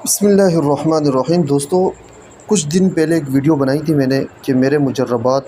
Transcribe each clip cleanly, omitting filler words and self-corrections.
بسم اللہ الرحمن الرحیم۔ دوستو، کچھ دن پہلے ایک ویڈیو بنائی تھی میں نے کہ میرے مجربات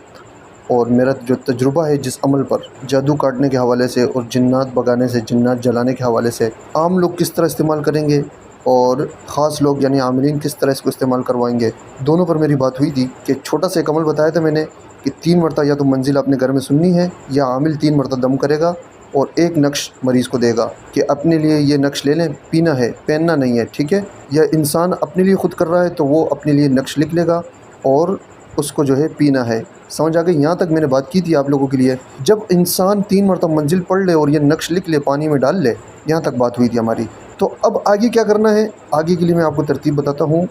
اور میرا جو تجربہ ہے جس عمل پر جادو کاٹنے کے حوالے سے اور جنات بگانے سے، جنات جلانے کے حوالے سے عام لوگ کس طرح استعمال کریں گے اور خاص لوگ یعنی عاملین کس طرح اس کو استعمال کروائیں گے، دونوں پر میری بات ہوئی تھی کہ چھوٹا سا ایک عمل بتایا تھا میں نے کہ 3 مرتبہ یا تو منزل اپنے گھر میں سننی ہے یا عامل 3 مرتبہ دم کرے گا اور ایک نقش مریض کو دے گا کہ اپنے لیے یہ نقش لے لیں، پینا ہے، پہننا نہیں ہے، ٹھیک ہے؟ یا انسان اپنے لیے خود کر رہا ہے تو وہ اپنے لیے نقش لکھ لے گا اور اس کو جو ہے پینا ہے۔ سمجھ آ گئی؟ یہاں تک میں نے بات کی تھی آپ لوگوں کے لیے۔ جب انسان 3 مرتبہ منزل پڑھ لے اور یہ نقش لکھ لے، پانی میں ڈال لے، یہاں تک بات ہوئی تھی ہماری۔ تو اب آگے کیا کرنا ہے، آگے کے لیے میں آپ کو ترتیب بتاتا ہوں۔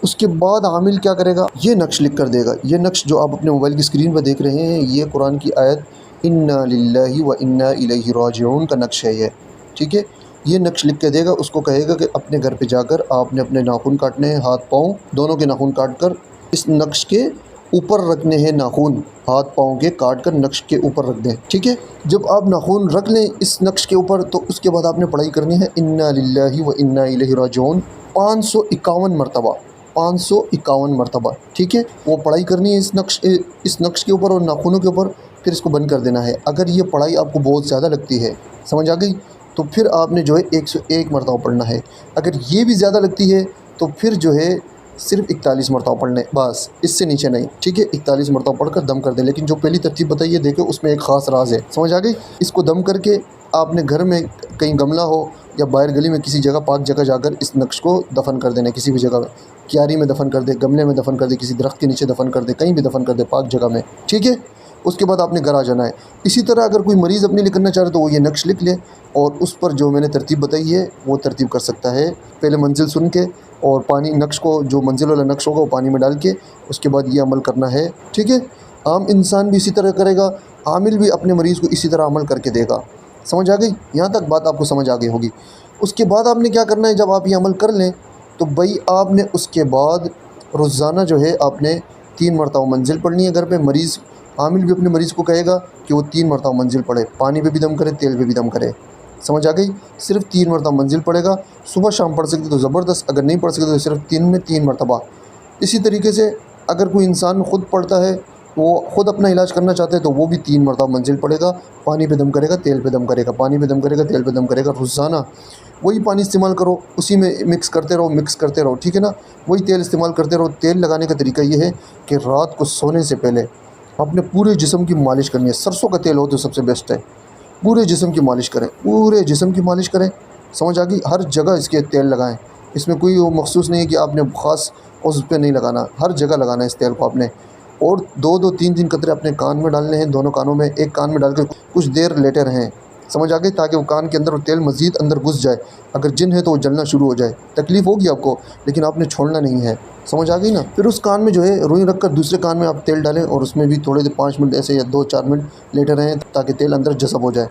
اس کے بعد عامل کیا کرے گا، یہ نقش لکھ کر دے گا۔ یہ نقش جو آپ اپنے موبائل کی اسکرین پر دیکھ رہے ہیں، یہ قرآن کی آیت انا للہ و انا الیہ راجعون کا نقش ہے یہ، ٹھیک ہے؟ یہ نقش لکھ کے دے گا، اس کو کہے گا کہ اپنے گھر پہ جا کر آپ نے اپنے ناخن کاٹنے ہیں، ہاتھ پاؤں دونوں کے ناخن کاٹ کر اس نقش کے اوپر رکھنے ہیں، ناخن ہاتھ پاؤں کے کاٹ کر نقش کے اوپر رکھ دیں، ٹھیک ہے؟ جب آپ ناخن رکھ لیں اس نقش کے اوپر تو اس کے بعد آپ نے پڑھائی کرنی ہے انا للہ و انا الیہ راجعون 551 مرتبہ، 551 مرتبہ، ٹھیک ہے؟ وہ پڑھائی کرنی ہے اس نقش کے اوپر اور ناخنوں کے اوپر، پھر اس کو بند کر دینا ہے۔ اگر یہ پڑھائی آپ کو بہت زیادہ لگتی ہے، سمجھ آ گئی، تو پھر آپ نے جو ہے 101 مرتبہ پڑھنا ہے۔ اگر یہ بھی زیادہ لگتی ہے تو پھر جو ہے صرف 41 مرتبہ پڑھنے، بس اس سے نیچے نہیں، ٹھیک ہے؟ 41 مرتبہ پڑھ کر دم کر دیں۔ لیکن جو پہلی ترتیب بتائی ہے دیکھیں، اس میں ایک خاص راز ہے، سمجھ آ گئی؟ اس کو دم کر کے آپ نے گھر میں کہیں گملہ ہو یا باہر گلی میں کسی جگہ پاک جگہ جا کر اس نقش کو دفن کر دینا، کسی بھی جگہ میں، کیاری میں دفن کر دے، گملے میں دفن کر دے، کسی درخت کے نیچے دفن کر دے، کہیں بھی دفن کر دے پاک جگہ میں، ٹھیک ہے؟ اس کے بعد آپ نے گھر آ جانا ہے۔ اسی طرح اگر کوئی مریض اپنے لیے کرنا چاہ رہے تو وہ یہ نقش لکھ لے اور اس پر جو میں نے ترتیب بتائی ہے وہ ترتیب کر سکتا ہے۔ پہلے منزل سن کے اور پانی نقش کو، جو منزل والا نقش ہوگا وہ پانی میں ڈال کے اس کے بعد یہ عمل کرنا ہے، ٹھیک ہے؟ عام انسان بھی اسی طرح کرے گا، عامل بھی اپنے مریض کو اسی طرح عمل کر کے دے گا۔ سمجھ آ گئی؟ یہاں تک بات آپ کو سمجھ آ گئی ہوگی۔ اس کے بعد آپ نے کیا کرنا ہے، جب آپ یہ عمل کر لیں تو بھائی آپ نے اس کے بعد روزانہ جو ہے آپ نے 3 مرتبہ منزل پڑھنی ہے گھر پہ۔ مریض، عامل بھی اپنے مریض کو کہے گا کہ وہ 3 مرتبہ منزل پڑھے، پانی پہ بھی دم کرے، تیل پہ بھی دم کرے۔ سمجھ آ گئی؟ صرف 3 مرتبہ منزل پڑھے گا، صبح شام پڑھ سکتے تو زبردست، اگر نہیں پڑھ سکتے تو صرف 3 میں 3 مرتبہ۔ اسی طریقے سے اگر کوئی انسان خود پڑھتا ہے، وہ خود اپنا علاج کرنا چاہتے ہیں تو وہ بھی 3 مرتبہ منزل پڑھے گا، پانی پہ دم کرے گا، تیل پہ دم کرے گا، پانی پہ دم کرے گا، تیل پہ دم کرے گا، روزانہ وہی پانی استعمال کرو، اسی میں مکس کرتے رہو، ٹھیک ہے نا؟ وہی تیل استعمال کرتے رہو۔ تیل لگانے کا طریقہ یہ ہے کہ رات کو سونے سے پہلے اپنے پورے جسم کی مالش کرنی ہے۔ سرسوں کا تیل ہو تو سب سے بیسٹ ہے، پورے جسم کی مالش کریں، پورے جسم کی مالش کریں، سمجھ آ گئی؟ ہر جگہ اس کے تیل لگائیں، اس میں کوئی وہ مخصوص نہیں ہے کہ آپ نے خاص عضو پہ نہیں لگانا، ہر جگہ لگانا ہے اس تیل کو آپ نے۔ اور 2-3 قطرے اپنے کان میں ڈالنے ہیں، دونوں کانوں میں، ایک کان میں ڈال کے کچھ دیر لیٹے رہیں، سمجھ آ گئی؟ تاکہ وہ کان کے اندر وہ تیل مزید اندر گھس جائے، اگر جن ہے تو وہ جلنا شروع ہو جائے، تکلیف ہوگی آپ کو لیکن آپ نے چھوڑنا نہیں ہے، سمجھ آ گئی نا؟ پھر اس کان میں جو ہے روئی رکھ کر دوسرے کان میں آپ تیل ڈالیں اور اس میں بھی تھوڑے دیر 5 منٹ ایسے یا 2-4 منٹ لیٹے رہیں تاکہ تیل اندر جذب ہو جائے،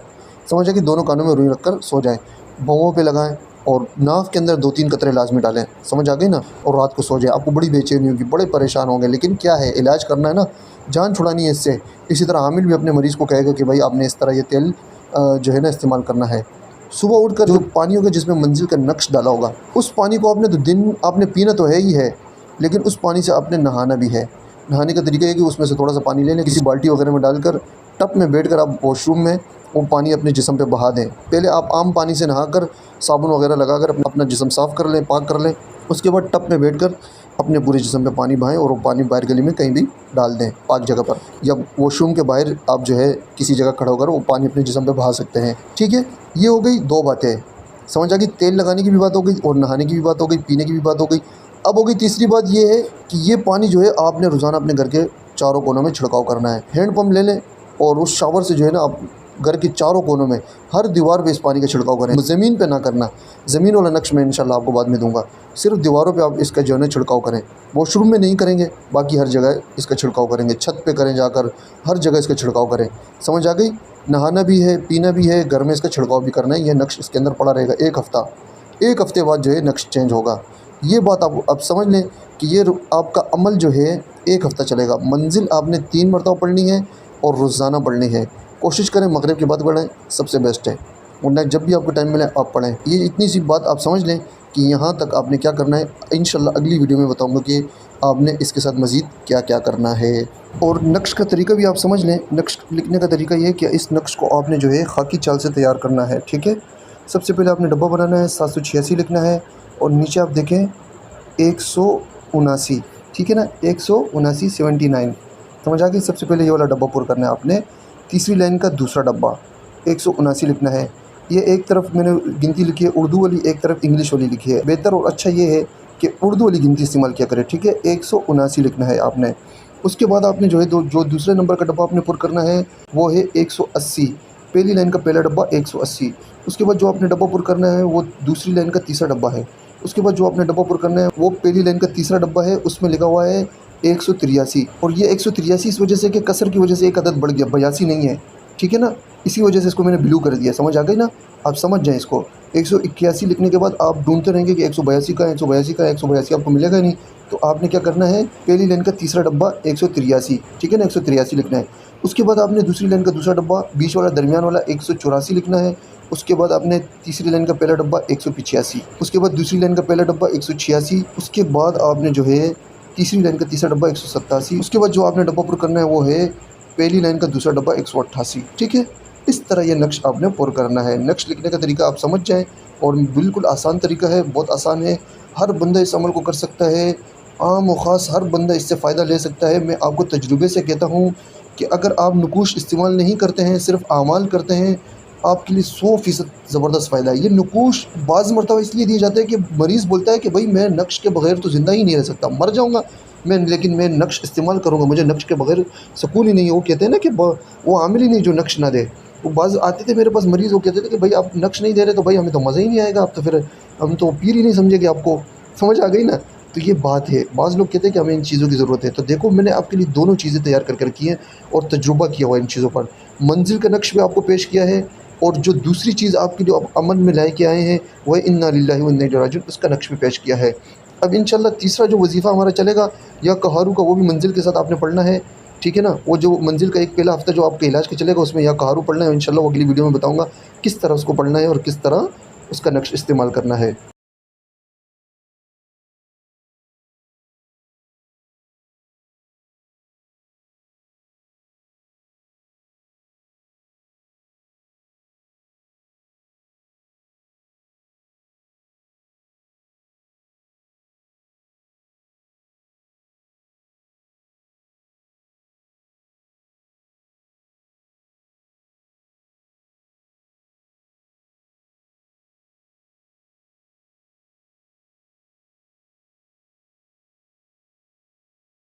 سمجھ آ گئی؟ دونوں کانوں میں روئی رکھ کر سو جائیں، بھووں پہ لگائیں اور ناف کے اندر 2-3 قطرے لازمی ڈالیں، سمجھ آ گئی نا؟ اور رات کو سو جائیں۔ آپ کو بڑی بے چینی ہوگی، بڑے پریشان ہوں گے، لیکن کیا ہے، علاج کرنا ہے نا، جان چھڑانی ہے اس سے۔ اسی طرح عامل بھی اپنے مریض کو کہے گا کہ بھائی آپ نے اس طرح یہ تیل جو ہے نا استعمال کرنا ہے۔ صبح اٹھ کر جو پانی ہوگا جس میں منزل کا نقش ڈالا ہوگا، اس پانی کو آپ نے تو دن آپ نے پینا تو ہے ہی ہے، لیکن اس پانی سے آپ نے نہانا بھی ہے۔ نہانے کا طریقہ ہے کہ اس میں سے تھوڑا سا پانی لے لیں، کسی بالٹی وغیرہ میں ڈال کر ٹپ میں بیٹھ کر آپ واش روم میں وہ پانی اپنے جسم پہ بہا دیں۔ پہلے آپ عام پانی سے نہا کر صابن وغیرہ لگا کر اپنا جسم صاف کر لیں، پاک کر لیں، اس کے بعد ٹپ میں بیٹھ کر اپنے پورے جسم پہ پانی بہائیں اور وہ پانی باہر گلی میں کہیں بھی ڈال دیں، پاک جگہ پر، یا واش روم کے باہر آپ جو ہے کسی جگہ کھڑا ہو کر وہ پانی اپنے جسم پہ بہا سکتے ہیں، ٹھیک ہے؟ یہ ہو گئی 2 باتیں، سمجھ آ گئی؟ تیل لگانے کی بھی بات ہو گئی اور نہانے کی بھی بات ہو گئی، پینے کی بھی بات ہو گئی۔ اب ہو گئی تیسری بات، یہ ہے کہ یہ پانی جو ہے آپ نے روزانہ اپنے گھر کے چاروں کونوں میں چھڑکاؤ کرنا ہے۔ ہینڈ پمپ لے لیں اور اس شاور سے جو ہے نا آپ گھر کے چاروں کونوں میں ہر دیوار پہ اس پانی کا چھڑکاؤ کریں، زمین پہ نہ کرنا، زمین والا نقش میں انشاءاللہ آپ کو بعد میں دوں گا، صرف دیواروں پہ آپ اس کا جو ہے نا چھڑکاؤ کریں۔ واش روم میں نہیں کریں گے، باقی ہر جگہ اس کا چھڑکاؤ کریں گے، چھت پہ کریں، جا کر ہر جگہ اس کا چھڑکاؤ کریں، سمجھ آ گئی؟ نہانا بھی ہے، پینا بھی ہے، گھر میں اس کا چھڑکاؤ بھی کرنا ہے۔ یہ نقش اس کے اندر پڑا رہے گا 1 ہفتہ، 1 ہفتے بعد جو ہے نقش چینج ہوگا۔ یہ بات آپ اب سمجھ لیں کہ یہ آپ کا عمل جو ہے 1 ہفتہ چلے گا۔ منزل آپ نے 3 مرتبہ پڑھنی ہے اور روزانہ پڑھنی ہے۔ کوشش کریں مغرب کے بعد پڑھیں، سب سے بیسٹ ہے، ورنہ جب بھی آپ کو ٹائم ملے آپ پڑھیں۔ یہ اتنی سی بات آپ سمجھ لیں کہ یہاں تک آپ نے کیا کرنا ہے۔ انشاءاللہ اگلی ویڈیو میں بتاؤں گا کہ آپ نے اس کے ساتھ مزید کیا کیا کرنا ہے۔ اور نقش کا طریقہ بھی آپ سمجھ لیں۔ نقش لکھنے کا طریقہ یہ ہے کہ اس نقش کو آپ نے جو ہے خاکی چال سے تیار کرنا ہے، ٹھیک ہے۔ سب سے پہلے آپ نے ڈبہ بنانا ہے، 786 لکھنا ہے، اور نیچے آپ دیکھیں 179، ٹھیک ہے نا، 179 79 سمجھ آ گئی۔ سب سے پہلے یہ والا ڈبہ پر کرنا ہے آپ نے، تیسری لائن کا دوسرا ڈبہ 179 لکھنا ہے۔ یہ ایک طرف میں نے گنتی لکھی ہے اردو والی، ایک طرف انگلش والی لکھی ہے۔ بہتر اور اچھا یہ ہے کہ اردو والی گنتی استعمال کیا کرے، ٹھیک ہے۔ 179 لکھنا ہے آپ نے۔ اس کے بعد آپ نے جو ہے جو دوسرے نمبر کا ڈبہ آپ نے پر کرنا ہے وہ ہے 180، پہلی لائن کا پہلا ڈبہ 180۔ اس کے بعد جو آپ نے ڈبہ پر کرنا ہے وہ دوسری لائن کا تیسرا ڈبہ ہے۔ اس کے بعد جو آپ نے ڈبہ پر کرنا ہے وہ پہلی لائن کا تیسرا ڈبہ ہے، اس میں لکھا ہوا ہے 183، اور یہ 183 اس وجہ سے کہ کسر کی وجہ سے ایک عدد بڑھ گیا، 82 نہیں ہے، ٹھیک ہے نا، اسی وجہ سے اس کو میں نے بلو کر دیا، سمجھ آ گئی نا۔ آپ سمجھ جائیں اس کو۔ 181 لکھنے کے بعد آپ ڈھونڈتے رہیں گے کہ 182 کا ہے، 182 کا ہے، 182 آپ کو ملے گا نہیں، تو آپ نے کیا کرنا ہے، پہلی لائن کا تیسرا ڈبہ 183، ٹھیک ہے نا، 183 لکھنا ہے۔ اس کے بعد آپ نے دوسری لائن کا دوسرا ڈبہ بیچ والا درمیان والا 184 لکھنا ہے۔ اس کے بعد آپ نے تیسری لائن کا پہلا ڈبہ 185، اس کے بعد دوسری لائن کا پہلا ڈبہ 186، اس کے بعد آپ نے جو ہے تیسری لائن کا تیسرا ڈبہ 187، اس کے بعد جو آپ نے ڈبہ پر کرنا ہے وہ ہے پہلی لائن کا دوسرا ڈبہ 188، ٹھیک ہے۔ اس طرح یہ نقش آپ نے پر کرنا ہے۔ نقش لکھنے کا طریقہ آپ سمجھ جائیں، اور بالکل آسان طریقہ ہے، بہت آسان ہے، ہر بندہ اس عمل کو کر سکتا ہے، عام و خاص ہر بندہ اس سے فائدہ لے سکتا ہے۔ میں آپ کو تجربے سے کہتا ہوں کہ اگر آپ نقوش استعمال نہیں کرتے ہیں، صرف اعمال کرتے ہیں، آپ کے لیے 100% زبردست فائدہ ہے۔ یہ نقوش بعض مرتبہ اس لیے دیے جاتے ہیں کہ مریض بولتا ہے کہ بھائی میں نقش کے بغیر تو زندہ ہی نہیں رہ سکتا، مر جاؤں گا میں، لیکن میں نقش استعمال کروں گا، مجھے نقش کے بغیر سکون ہی نہیں ہے۔ وہ کہتے ہیں نا کہ وہ عامل ہی نہیں جو نقش نہ دے۔ وہ بعض آتے تھے میرے پاس مریض، وہ کہتے تھے کہ بھائی آپ نقش نہیں دے رہے تو بھائی ہمیں تو مزہ ہی نہیں آئے گا، آپ تو پھر ہم تو پیر ہی نہیں سمجھے گے آپ کو، سمجھ آ گئی نا۔ تو یہ بات ہے، بعض لوگ کہتے ہیں کہ ہمیں ان چیزوں کی ضرورت ہے۔ تو دیکھو میں نے آپ کے لیے دونوں چیزیں تیار کر کے رکھی ہیں اور تجربہ کیا ہوا ان چیزوں پر۔ منزل کا نقش بھی آپ کو پیش کیا ہے، اور جو دوسری چیز آپ کے جو عمل میں لائے کے آئے ہیں وہ انا للہ و انا الیہ راجعون، اس کا نقش بھی پیش کیا ہے۔ اب انشاءاللہ تیسرا جو وظیفہ ہمارا چلے گا یا کہارو کا، وہ بھی منزل کے ساتھ آپ نے پڑھنا ہے، ٹھیک ہے نا۔ وہ جو منزل کا ایک پہلا ہفتہ جو آپ کے علاج کا چلے گا اس میں یا کہارو پڑھنا ہے، انشاءاللہ وہ اگلی ویڈیو میں بتاؤں گا کس طرح اس کو پڑھنا ہے اور کس طرح اس کا نقش استعمال کرنا ہے۔